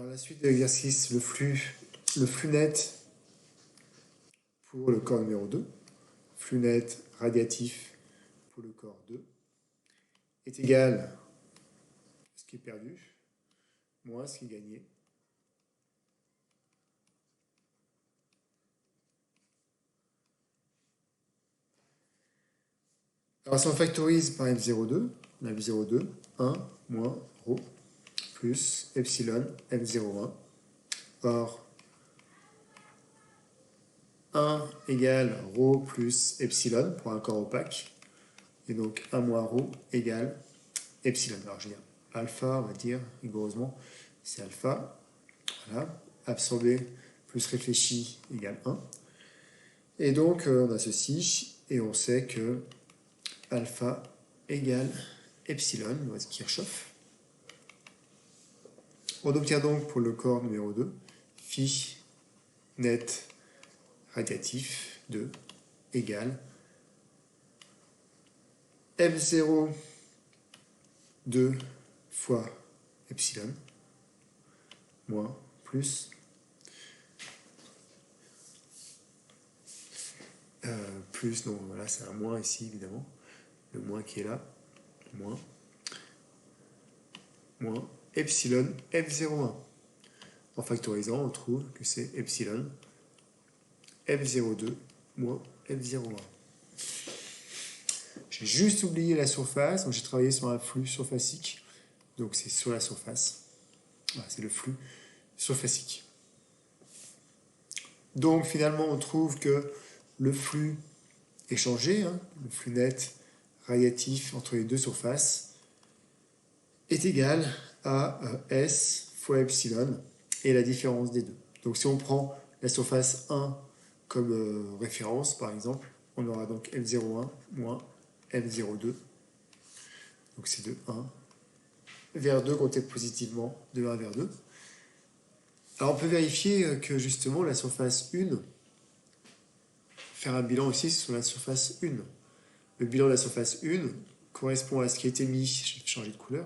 la suite de l'exercice, le flux net pour le corps numéro 2, flux net radiatif pour le corps 2, est égal à ce qui est perdu moins ce qui est gagné. Alors si on factorise par F02, on a F02, 1 moins ρ plus epsilon F01. Or, 1 égale ρ plus epsilon pour un corps opaque. Et donc 1 moins ρ égale epsilon. Alors je vais dire alpha, on va dire rigoureusement, c'est alpha. Voilà. Absorbé plus réfléchi égale 1. Et donc on a ceci, et on sait que alpha égale epsilon, loi de Kirchhoff. On obtient donc pour le corps numéro 2, phi net radiatif de égale F0 2 fois epsilon moins plus non, voilà, c'est un moins ici évidemment, le moins qui est là, moins epsilon F01. En factorisant, on trouve que c'est epsilon F02 moins F01. J'ai juste oublié la surface, donc j'ai travaillé sur un flux surfacique, donc c'est sur la surface. Voilà, c'est le flux surfacique. Donc finalement, on trouve que le flux échangé, le flux net radiatif entre les deux surfaces, est égal à S fois epsilon et la différence des deux. Donc si on prend la surface 1 comme référence, par exemple, on aura donc F01 moins F02. Donc c'est de 1 vers 2 compté positivement de 1 vers 2. Alors on peut vérifier que justement la surface 1, faire un bilan aussi sur la surface 1. Le bilan de la surface 1 correspond à ce qui a été mis, je vais changer de couleur.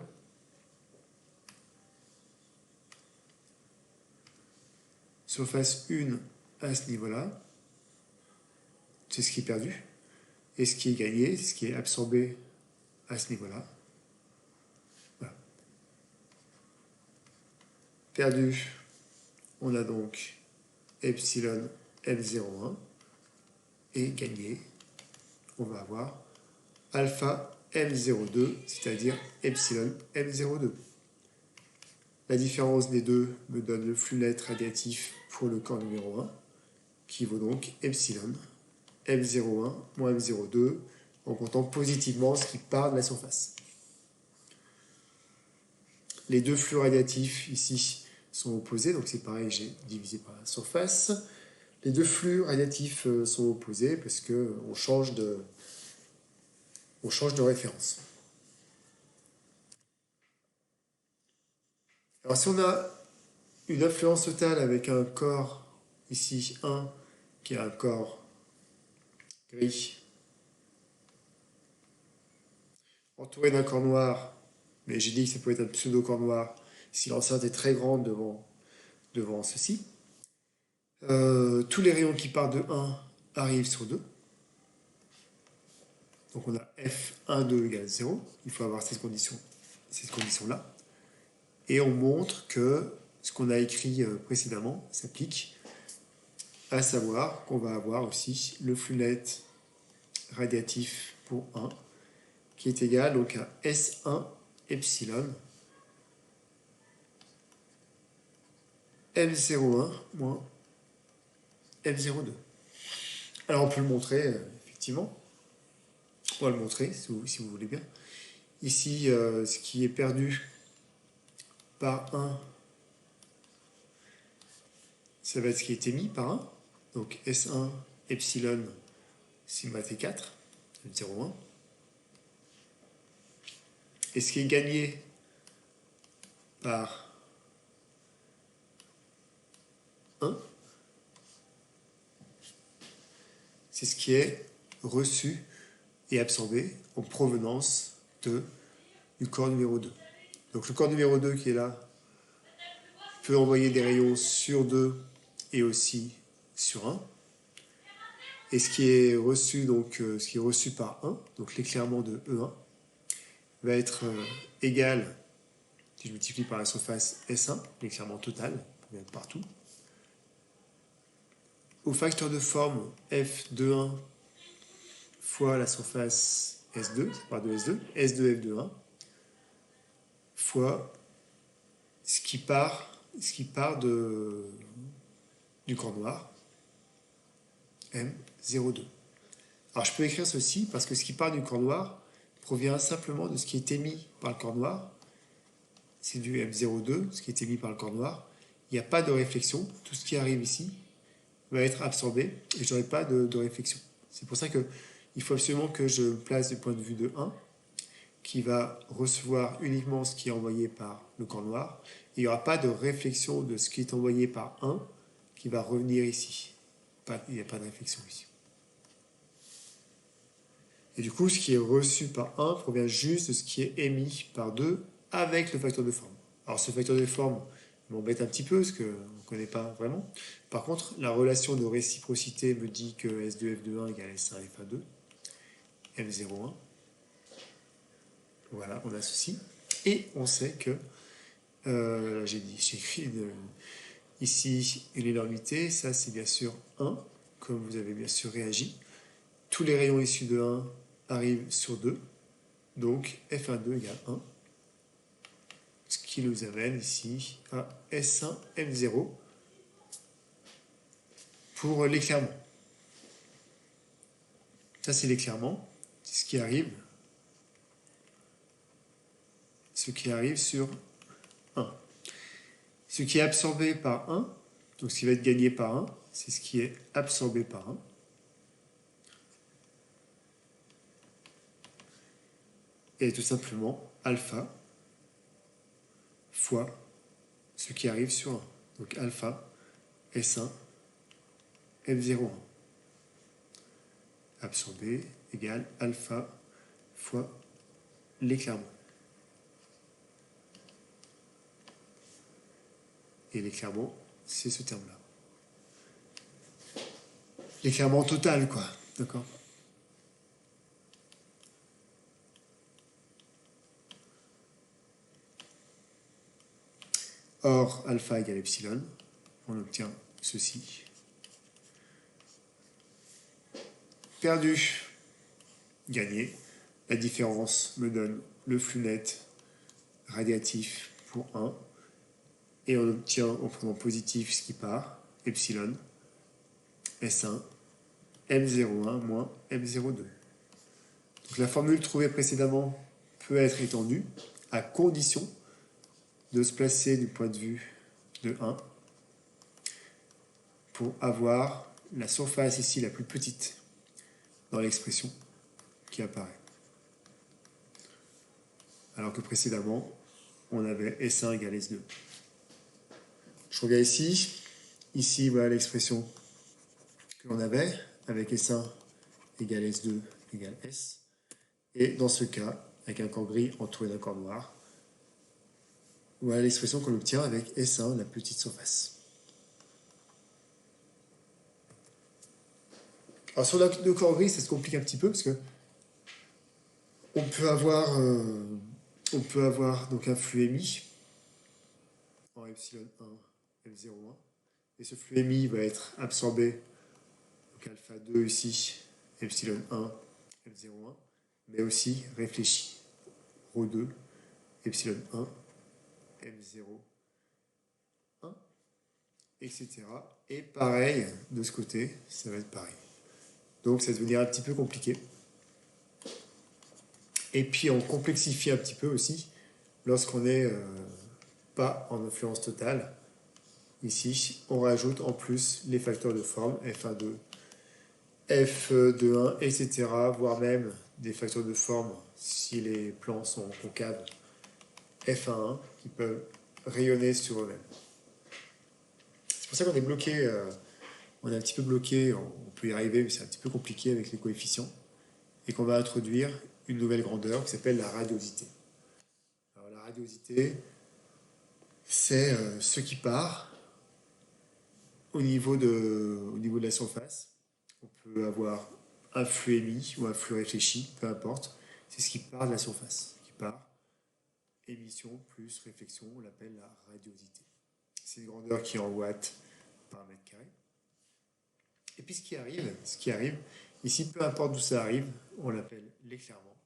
Surface 1 à ce niveau-là, c'est ce qui est perdu. Et ce qui est gagné, c'est ce qui est absorbé à ce niveau-là. Voilà. Perdu, on a donc epsilon F01. Et gagné, on va avoir alpha F02, c'est-à-dire epsilon F02. La différence des deux me donne le flux net radiatif pour le corps numéro 1, qui vaut donc epsilon F01 moins F02, en comptant positivement ce qui part de la surface. Les deux flux radiatifs ici sont opposés, donc c'est pareil, j'ai divisé par la surface. Les deux flux radiatifs sont opposés parce qu'on change de référence. Alors si on a une influence totale avec un corps, ici 1, qui est un corps gris, entouré d'un corps noir, mais j'ai dit que ça pouvait être un pseudo-corps noir si l'enceinte est très grande devant ceci. Tous les rayons qui partent de 1 arrivent sur 2. Donc on a F1,2 égale 0. Il faut avoir cette condition-là. Et on montre que ce qu'on a écrit précédemment s'applique, à savoir qu'on va avoir aussi le flux net radiatif pour 1, qui est égal donc à S1 epsilon F01 moins F02. Alors on peut le montrer, effectivement. On va le montrer, si vous voulez bien. Ici, ce qui est perdu par 1, ça va être ce qui est émis par 1. Donc S1 epsilon sigma T4, F01. Et ce qui est gagné par 1, c'est ce qui est reçu et absorbé en provenance du corps numéro 2. Donc le corps numéro 2 qui est là, peut envoyer des rayons sur 2 et aussi sur 1. Et ce qui est reçu, ce qui est reçu par 1, donc l'éclairement de E1, va être égal, si je multiplie par la surface S1, l'éclairement total, qui vient de partout, au facteur de forme F de 1 fois la surface S2, c'est par 2 S2, S2 F de 1, fois ce qui part du corps noir, M02. Alors je peux écrire ceci parce que ce qui part du corps noir provient simplement de ce qui est émis par le corps noir. C'est du M02, ce qui est émis par le corps noir. Il n'y a pas de réflexion. Tout ce qui arrive ici va être absorbé et je n'aurai pas de réflexion. C'est pour ça qu'il faut absolument que je me place du point de vue de 1 qui va recevoir uniquement ce qui est envoyé par le corps noir. Et il n'y aura pas de réflexion de ce qui est envoyé par 1 qui va revenir ici. Il n'y a pas de réflexion ici. Et du coup, ce qui est reçu par 1 provient juste de ce qui est émis par 2 avec le facteur de forme. Alors ce facteur de forme m'embête un petit peu parce qu'on ne connaît pas vraiment. Par contre, la relation de réciprocité me dit que S2F2 1 égale S1 FA2, M01. Voilà, on a ceci. Et on sait que, j'ai écrit ici une énormité, ça c'est bien sûr 1, comme vous avez bien sûr réagi. Tous les rayons issus de 1 arrivent sur 2, donc F12 égale 1, ce qui nous amène ici à S1 M0 pour l'éclairement. Ça c'est l'éclairement, c'est ce qui arrive sur 1. Ce qui est absorbé par 1, donc ce qui va être gagné par 1, c'est ce qui est absorbé par 1. Et tout simplement alpha fois ce qui arrive sur 1. Donc alpha S1 F01. Absorbé égale alpha fois l'éclairement. Et l'éclairement, c'est ce terme-là. L'éclairement total, quoi. D'accord ? Or, alpha égale epsilon, on obtient ceci. Perdu, gagné. La différence me donne le flux net radiatif pour 1. Et on obtient en prenant positif ce qui part, epsilon, S1, M01 moins M02. Donc la formule trouvée précédemment peut être étendue à condition de se placer du point de vue de 1 pour avoir la surface ici la plus petite dans l'expression qui apparaît. Alors que précédemment, on avait S1 égale S2. Je regarde ici. Ici, voilà l'expression que l'on avait avec S1 égale S2 égale S. Et dans ce cas, avec un corps gris entouré d'un corps noir, voilà l'expression qu'on obtient avec S1, la petite surface. Alors sur le corps gris, ça se complique un petit peu parce que on peut avoir donc un flux émis en epsilon 1, F01. Et ce flux émis va être absorbé, donc alpha 2 ici, epsilon 1, F01, mais aussi réfléchi, ρ 2, epsilon 1, M0, 1, etc. Et pareil, de ce côté, ça va être pareil. Donc ça va devenir un petit peu compliqué. Et puis on complexifie un petit peu aussi lorsqu'on n'est pas en influence totale. Ici, on rajoute en plus les facteurs de forme, F12, F21, etc. Voire même des facteurs de forme, si les plans sont concaves, F11, qui peuvent rayonner sur eux-mêmes. C'est pour ça qu'on est bloqué, on est un petit peu bloqué, on peut y arriver, mais c'est un petit peu compliqué avec les coefficients, et qu'on va introduire une nouvelle grandeur qui s'appelle la radiosité. Alors la radiosité, c'est ce qui part au niveau de la surface. On peut avoir un flux émis ou un flux réfléchi, peu importe. C'est ce qui part de la surface, qui part. Émission plus réflexion, on l'appelle la radiosité. C'est une grandeur qui est en watts par mètre carré. Et puis ce qui arrive, ici, peu importe d'où ça arrive, on l'appelle l'éclairement.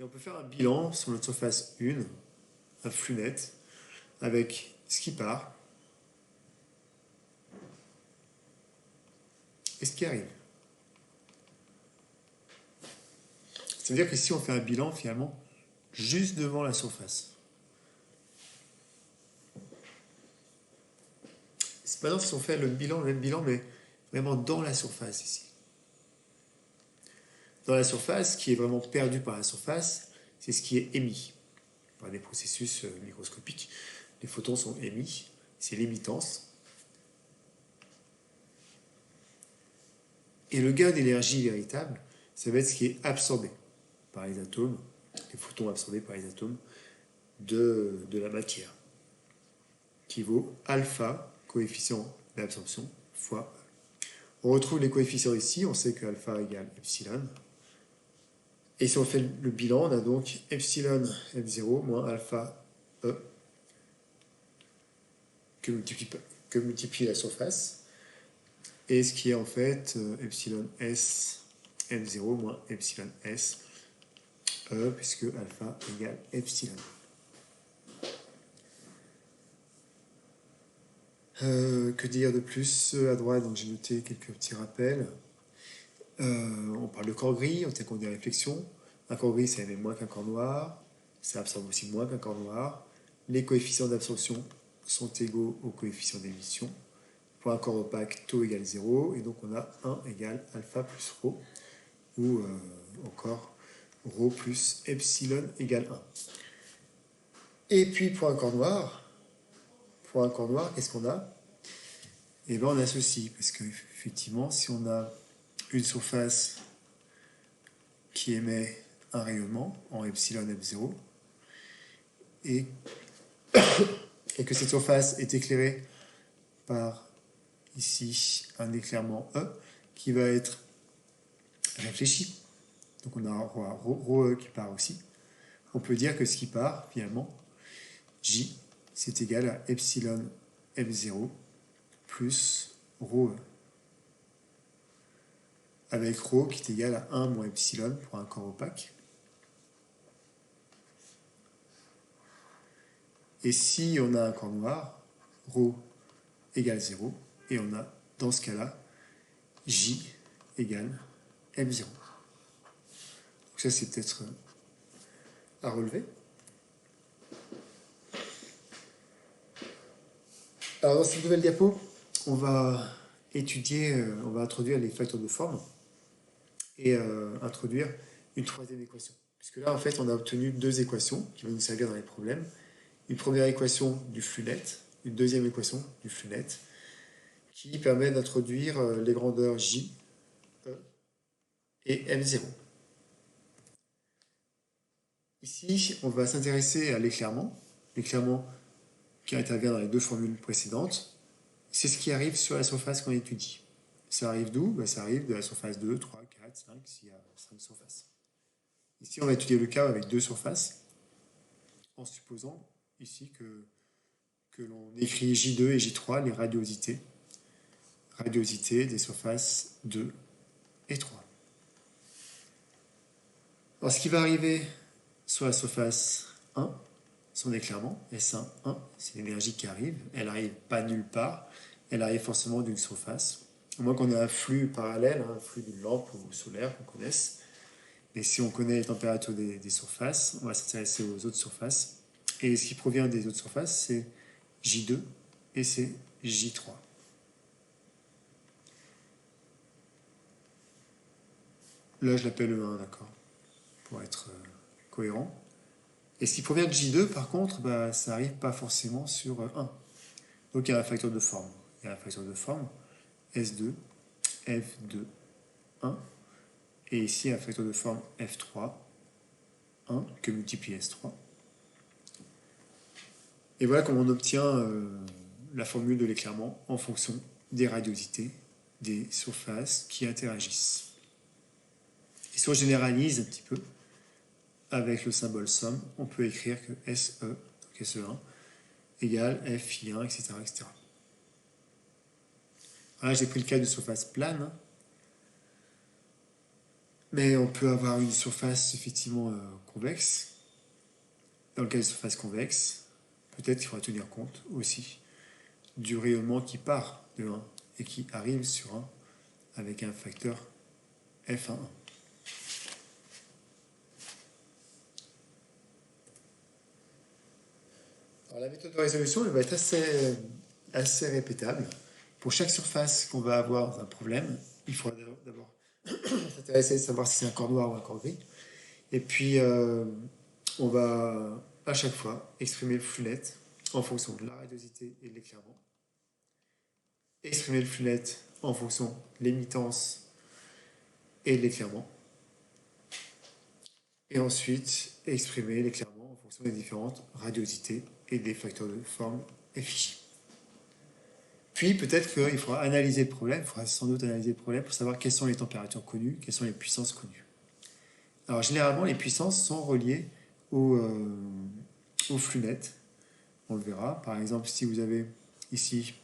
Et on peut faire un bilan sur notre surface 1, un flux net, avec ce qui part et ce qui arrive. C'est-à-dire qu'ici, on fait un bilan, finalement, juste devant la surface. C'est pas si on fait le même bilan, mais vraiment dans la surface ici. Dans la surface, ce qui est vraiment perdu par la surface, c'est ce qui est émis par des processus microscopiques. Les photons sont émis, c'est l'émittance. Et le gain d'énergie véritable, ça va être ce qui est absorbé par les atomes, les photons absorbés par les atomes de la matière, qui vaut alpha, coefficient d'absorption, fois. On retrouve les coefficients ici, on sait que alpha égale epsilon. Et si on fait le bilan, on a donc epsilon f0 moins alpha e que multiplie la surface. Et ce qui est en fait epsilon s f0 moins epsilon s e, puisque alpha égale epsilon. Que dire de plus à droite? Donc j'ai noté quelques petits rappels. On parle de corps gris, on tient compte des réflexions. Un corps gris, ça émet moins qu'un corps noir. Ça absorbe aussi moins qu'un corps noir. Les coefficients d'absorption sont égaux aux coefficients d'émission. Pour un corps opaque, taux égale 0. Et donc on a 1 égale alpha plus ρ. Ou encore ρ plus epsilon égale 1. Et puis pour un corps noir, qu'est-ce qu'on a? Et bien on a ceci, parce qu'effectivement, si on a une surface qui émet un rayonnement en epsilon f0 et que cette surface est éclairée par ici un éclairement E qui va être réfléchi. Donc on a ρe qui part aussi. On peut dire que ce qui part finalement, J, c'est égal à epsilon f0 plus ρe. Avec ρ qui est égal à 1 moins epsilon pour un corps opaque. Et si on a un corps noir, ρ égale 0, et on a, dans ce cas-là, J égale M0. Donc ça, c'est peut-être à relever. Alors, dans cette nouvelle diapo, on va introduire les facteurs de forme et introduire une troisième équation. Puisque là, en fait, on a obtenu deux équations qui vont nous servir dans les problèmes. Une première équation du flux net, une deuxième équation du flux net, qui permet d'introduire les grandeurs J, E et M0. Ici, on va s'intéresser à l'éclairement qui intervient dans les deux formules précédentes. C'est ce qui arrive sur la surface qu'on étudie. Ça arrive d'où? Ça arrive de la surface 2, 3, 4, 5, s'il y a 5 surfaces. Ici, on va étudier le cas avec deux surfaces, en supposant ici que l'on écrit J2 et J3, les radiosités des surfaces 2 et 3. Alors, ce qui va arriver sur la surface 1, son éclairement, S1, 1, c'est l'énergie qui arrive. Elle n'arrive pas nulle part, elle arrive forcément d'une surface. À moins qu'on ait un flux parallèle, un flux d'une lampe ou solaire qu'on connaisse. Mais si on connaît les températures des surfaces, on va s'intéresser aux autres surfaces. Et ce qui provient des autres surfaces, c'est J2 et c'est J3. Là, je l'appelle E1, d'accord, pour être cohérent. Et ce qui provient de J2, par contre, ça n'arrive pas forcément sur 1. Donc il y a un facteur de forme. Il y a un facteur de forme, S2, F2, 1. Et ici, un facteur de forme F3, 1, que multiplie S3. Et voilà comment on obtient la formule de l'éclairement en fonction des radiosités des surfaces qui interagissent. Et si on généralise un petit peu, avec le symbole somme, on peut écrire que SE, donc SE1, égale FI1, etc. etc. Voilà, j'ai pris le cas de surface plane, hein. Mais on peut avoir une surface effectivement convexe. Dans le cas de surface convexe, peut-être qu'il faudra tenir compte aussi du rayonnement qui part de 1 et qui arrive sur 1 avec un facteur F1. Alors, la méthode de résolution elle va être assez répétable. Pour chaque surface qu'on va avoir un problème, il faudra d'abord s'intéresser à savoir si c'est un corps noir ou un corps gris. Et puis, on va à chaque fois exprimer le flux net en fonction de la radiosité et de l'éclairement. Exprimer le flux net en fonction de l'émittence et de l'éclairement. Et ensuite, exprimer l'éclairement en fonction des différentes radiosités et des facteurs de forme FJ. Puis peut-être qu'il faudra analyser le problème, il faudra sans doute analyser le problème pour savoir quelles sont les températures connues, quelles sont les puissances connues. Alors généralement, les puissances sont reliées au flux net. On le verra. Par exemple, si vous avez ici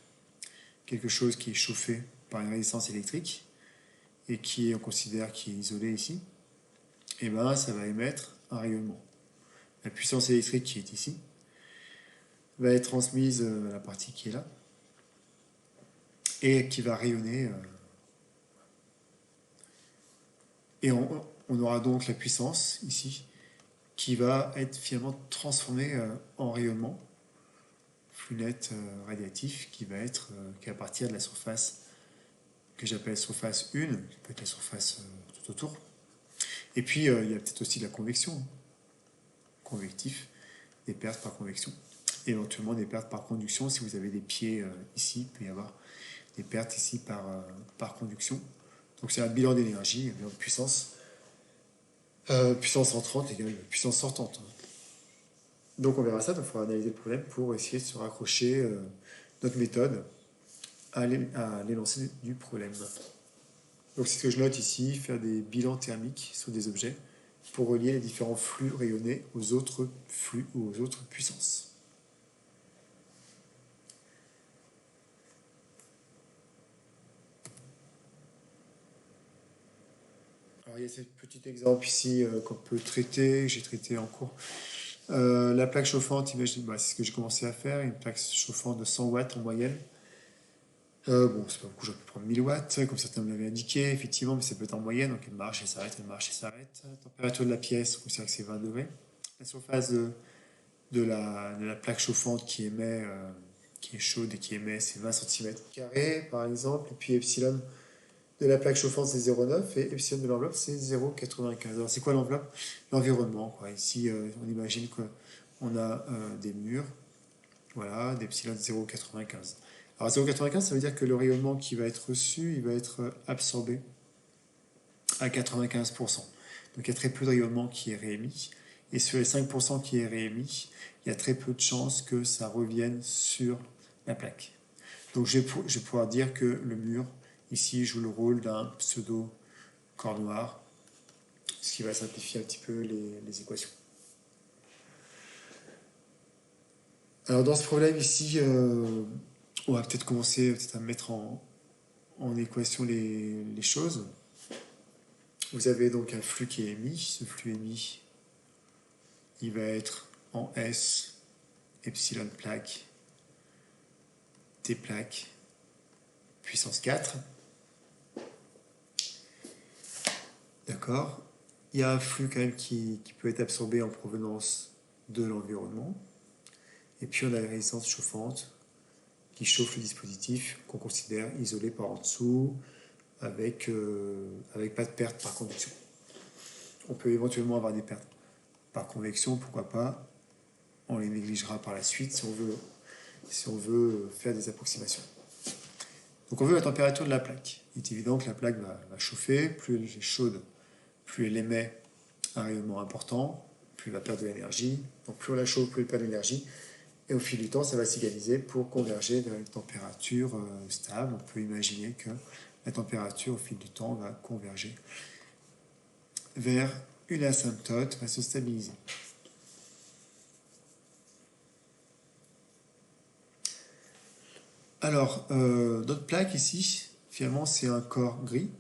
quelque chose qui est chauffé par une résistance électrique et qui on considère qui est isolé ici, et ben ça va émettre un rayonnement. La puissance électrique qui est ici va être transmise à la partie qui est là et qui va rayonner. Et on aura donc la puissance ici qui va être finalement transformée en rayonnement, flux net radiatif qui va partir de la surface que j'appelle surface 1, qui peut être la surface tout autour. Et puis il y a peut-être aussi de la convection, convectif, des pertes par convection, et éventuellement des pertes par conduction. Si vous avez des pieds ici, il peut y avoir des pertes ici par conduction. Donc c'est un bilan d'énergie, un bilan de puissance. Puissance entrante égale puissance sortante. Donc on verra ça, donc il faudra analyser le problème pour essayer de se raccrocher notre méthode à l'énoncé du problème. Donc c'est ce que je note ici, faire des bilans thermiques sur des objets pour relier les différents flux rayonnés aux autres flux ou aux autres puissances. Alors il y a ce petit exemple ici qu'on peut traiter, que j'ai traité en cours. La plaque chauffante, imaginez, c'est ce que j'ai commencé à faire, une plaque chauffante de 100 watts en moyenne. Bon, c'est pas beaucoup, j'en peux prendre 1000 watts, comme certains me l'avaient indiqué, effectivement, mais ça peut être en moyenne, donc elle marche, elle s'arrête, elle marche, elle s'arrête. La température de la pièce, on considère que c'est 20 degrés. La surface de la plaque chauffante qui émet, qui est chaude et qui émet, c'est 20 cm², par exemple, et puis epsilon de la plaque chauffante, c'est 0,9, et epsilon de l'enveloppe, c'est 0,95. Alors, c'est quoi l'enveloppe? L'environnement, quoi. Ici, on imagine qu'on a des murs, voilà, d'epsilon 0,95. Alors 0,95, ça veut dire que le rayonnement qui va être reçu, il va être absorbé à 95%. Donc il y a très peu de rayonnement qui est réémis. Et sur les 5% qui est réémis, il y a très peu de chances que ça revienne sur la plaque. Donc je vais pouvoir dire que le mur, ici, joue le rôle d'un pseudo corps noir, ce qui va simplifier un petit peu les équations. Alors dans ce problème ici, on va peut-être commencer à mettre en équation les choses. Vous avez donc un flux qui est émis. Ce flux émis, il va être en S, epsilon plaque, T plaque, puissance 4. D'accord. Il y a un flux quand même qui peut être absorbé en provenance de l'environnement. Et puis on a la résistance chauffante qui chauffe le dispositif qu'on considère isolé par en dessous avec pas de perte par convection. On peut éventuellement avoir des pertes par convection, pourquoi pas. On les négligera par la suite si on veut faire des approximations. Donc on veut la température de la plaque. Il est évident que la plaque va chauffer, plus elle est chaude, plus elle émet un rayonnement important, plus elle va perdre de l'énergie. Donc plus on la chauffe, plus elle perd de l'énergie. Et au fil du temps, ça va s'égaliser pour converger vers une température stable. On peut imaginer que la température, au fil du temps, va converger vers une asymptote, va se stabiliser. Alors, notre plaque ici, finalement, c'est un corps gris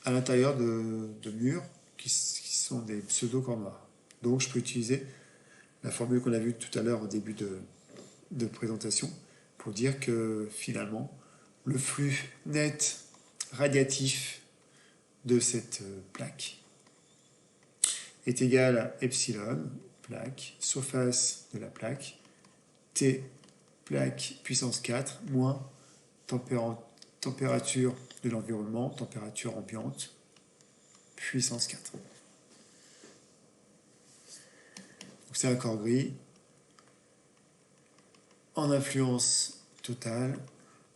à l'intérieur de murs qui sont des pseudo-corps noirs. Donc, je peux utiliser la formule qu'on a vue tout à l'heure au début de présentation pour dire que finalement, le flux net radiatif de cette plaque est égal à epsilon, plaque, surface de la plaque, T, plaque puissance 4, moins température de l'environnement, température ambiante, puissance 4. Donc c'est un corps gris en influence totale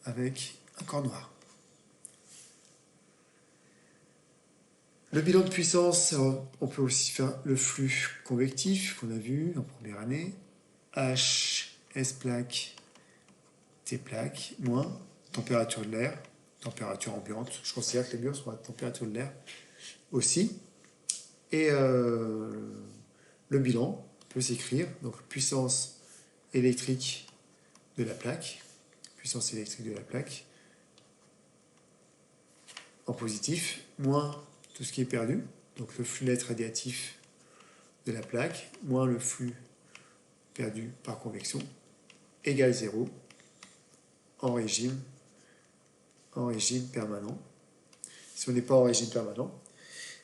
avec un corps noir. Le bilan de puissance, on peut aussi faire le flux convectif qu'on a vu en première année. H, S plaque, T plaque, moins température de l'air, température ambiante. Je considère que les murs sont à température de l'air aussi. Et le bilan peut s'écrire, donc puissance électrique de la plaque, en positif, moins tout ce qui est perdu, donc le flux net radiatif de la plaque, moins le flux perdu par convection, égale 0 en régime permanent. Si on n'est pas en régime permanent,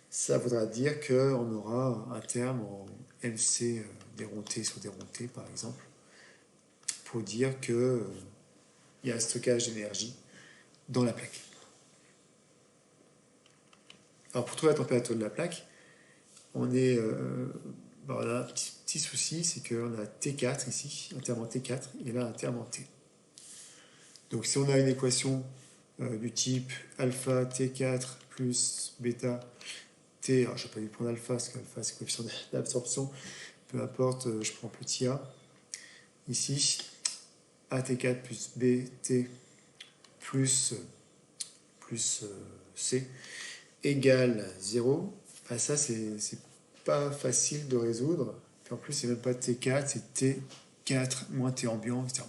ça voudra dire qu'on aura un terme en MC déronté sur déronté, par exemple, pour dire qu'il y a un stockage d'énergie dans la plaque. Alors pour trouver la température de la plaque, on a un petit souci, c'est qu'on a T4 ici, un terme en T4, et là un terme en T. Donc si on a une équation du type alpha T4 plus bêta T, alors je ne vais pas lui prendre alpha, parce qu'alpha c'est le coefficient d'absorption, peu importe, je prends petit a. Ici, AT4 plus BT plus C égale 0. Enfin, ça, c'est pas facile de résoudre. Puis en plus, c'est même pas T4, c'est T4 moins T ambiant, etc.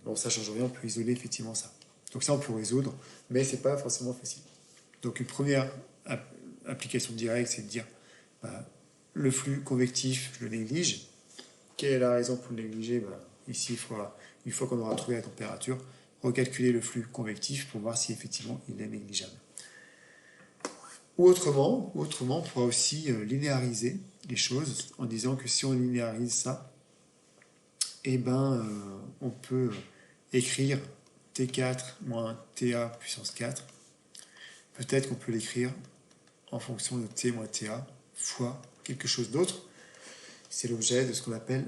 Bon, ça change rien, on peut isoler effectivement ça. Donc ça, on peut résoudre, mais c'est pas forcément facile. Donc une première application directe, c'est de dire le flux convectif, je le néglige. Quelle est la raison pour le négliger? Ici, une fois qu'on aura trouvé la température, recalculer le flux convectif pour voir si effectivement il est négligeable. Ou autrement, on pourra aussi linéariser les choses en disant que si on linéarise ça, on peut écrire T4 moins TA puissance 4. Peut-être qu'on peut l'écrire en fonction de T moins TA fois quelque chose d'autre. C'est l'objet de ce qu'on appelle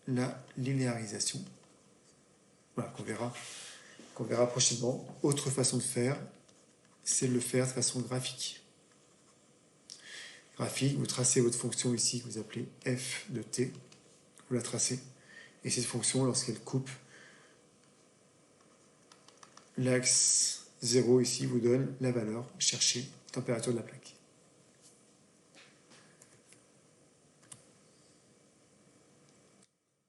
la linéarisation. Voilà, qu'on verra prochainement. Autre façon de faire, c'est de le faire de façon graphique. Graphique, vous tracez votre fonction ici que vous appelez f de t, vous la tracez, et cette fonction, lorsqu'elle coupe l'axe 0 ici, vous donne la valeur cherchée, température de la plaque.